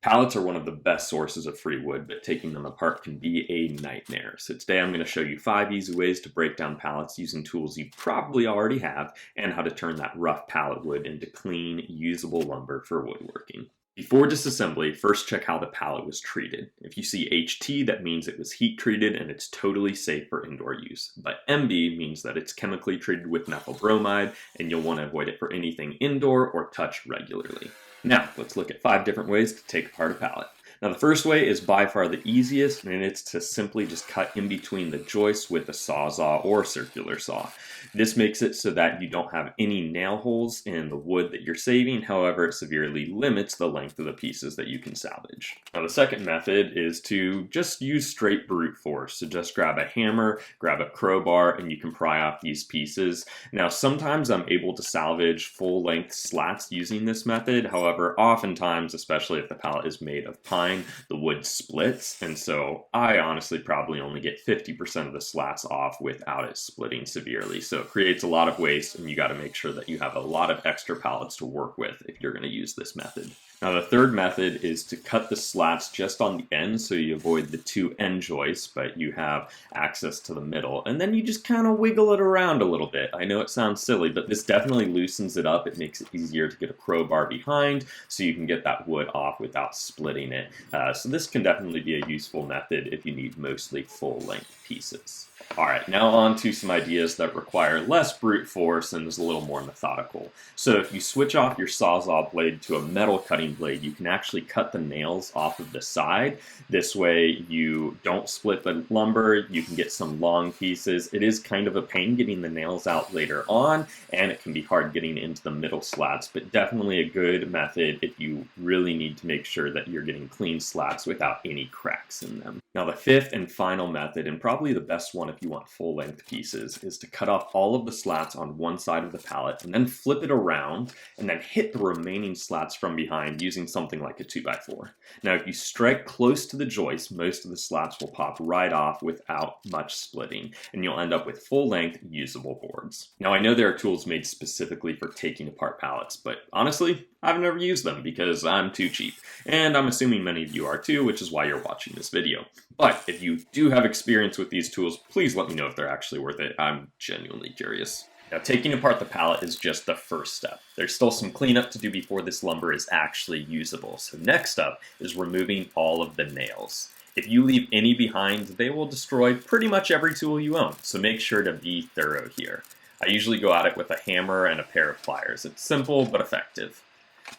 Pallets are one of the best sources of free wood, but taking them apart can be a nightmare. So today I'm going to show you 5 easy ways to break down pallets using tools you probably already have, and how to turn that rough pallet wood into clean, usable lumber for woodworking. Before disassembly, first check how the pallet was treated. If you see HT, that means it was heat treated and it's totally safe for indoor use. But MB means that it's chemically treated with methyl bromide, and you'll want to avoid it for anything indoor or touched regularly. Now, let's look at 5 different ways to take apart a pallet. Now, the first way is by far the easiest, and it's to simply just cut in between the joists with a sawzall or circular saw. This makes it so that you don't have any nail holes in the wood that you're saving. However, it severely limits the length of the pieces that you can salvage. Now, the second method is to just use straight brute force. So just grab a hammer, grab a crowbar, and you can pry off these pieces. Now, sometimes I'm able to salvage full-length slats using this method. However, oftentimes, especially if the pallet is made of pine, the wood splits, and so I honestly probably only get 50% of the slats off without it splitting severely. So it creates a lot of waste, and you got to make sure that you have a lot of extra pallets to work with if you're going to use this method. Now, the third method is to cut the slats just on the end so you avoid the 2 end joists, but you have access to the middle. And then you just kind of wiggle it around a little bit. I know it sounds silly, but this definitely loosens it up. It makes it easier to get a crowbar behind so you can get that wood off without splitting it. So this can definitely be a useful method if you need mostly full-length pieces. Alright, now on to some ideas that require less brute force and is a little more methodical. So if you switch off your sawzall blade to a metal cutting blade, you can actually cut the nails off of the side. This way you don't split the lumber, you can get some long pieces. It is kind of a pain getting the nails out later on, and it can be hard getting into the middle slats, but definitely a good method if you really need to make sure that you're getting clean slats without any cracks in them. Now, the fifth and final method, and probably the best one if you want full-length pieces, is to cut off all of the slats on one side of the pallet and then flip it around and then hit the remaining slats from behind using something like a 2x4. Now, if you strike close to the joist, most of the slats will pop right off without much splitting, and you'll end up with full-length usable boards. Now, I know there are tools made specifically for taking apart pallets, but honestly, I've never used them because I'm too cheap, and I'm assuming many of you are too, which is why you're watching this video. But if you do have experience with these tools, please let me know if they're actually worth it. I'm genuinely curious. Now, taking apart the pallet is just the first step. There's still some cleanup to do before this lumber is actually usable. So next up is removing all of the nails. If you leave any behind, they will destroy pretty much every tool you own, so make sure to be thorough here. I usually go at it with a hammer and a pair of pliers. It's simple but effective.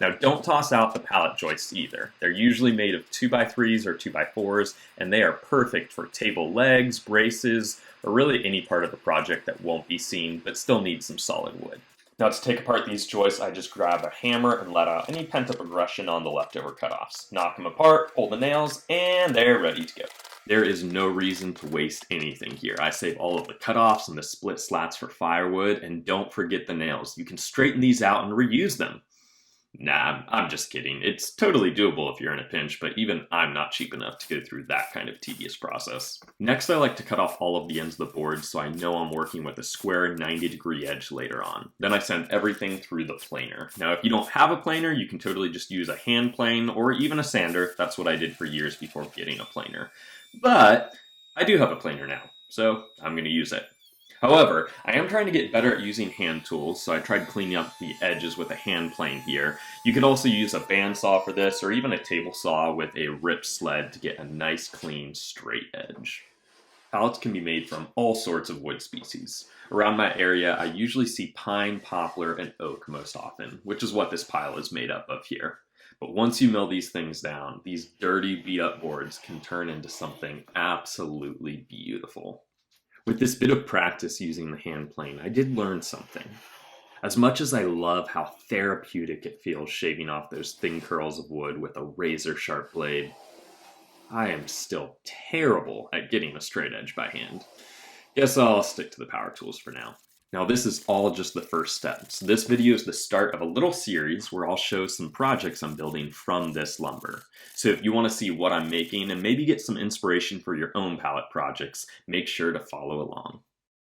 Now, don't toss out the pallet joists either. They're usually made of 2x3s or 2x4s, and they are perfect for table legs, braces, or really any part of the project that won't be seen but still needs some solid wood. Now, to take apart these joists, I just grab a hammer and let out any pent-up aggression on the leftover cutoffs. Knock them apart, pull the nails, and they're ready to go. There is no reason to waste anything here. I save all of the cutoffs and the split slats for firewood, and don't forget the nails. You can straighten these out and reuse them. Nah, I'm just kidding. It's totally doable if you're in a pinch, but even I'm not cheap enough to go through that kind of tedious process. Next, I like to cut off all of the ends of the board so I know I'm working with a square 90-degree edge later on. Then I send everything through the planer. Now, if you don't have a planer, you can totally just use a hand plane or even a sander. That's what I did for years before getting a planer. But I do have a planer now, so I'm going to use it. However, I am trying to get better at using hand tools, so I tried cleaning up the edges with a hand plane here. You could also use a bandsaw for this, or even a table saw with a rip sled to get a nice, clean, straight edge. Pallets can be made from all sorts of wood species. Around my area, I usually see pine, poplar, and oak most often, which is what this pile is made up of here. But once you mill these things down, these dirty, beat-up boards can turn into something absolutely beautiful. With this bit of practice using the hand plane, I did learn something. As much as I love how therapeutic it feels shaving off those thin curls of wood with a razor-sharp blade, I am still terrible at getting a straight edge by hand. Guess I'll stick to the power tools for now. Now, this is all just the first step. So this video is the start of a little series where I'll show some projects I'm building from this lumber. So if you want to see what I'm making and maybe get some inspiration for your own pallet projects, make sure to follow along.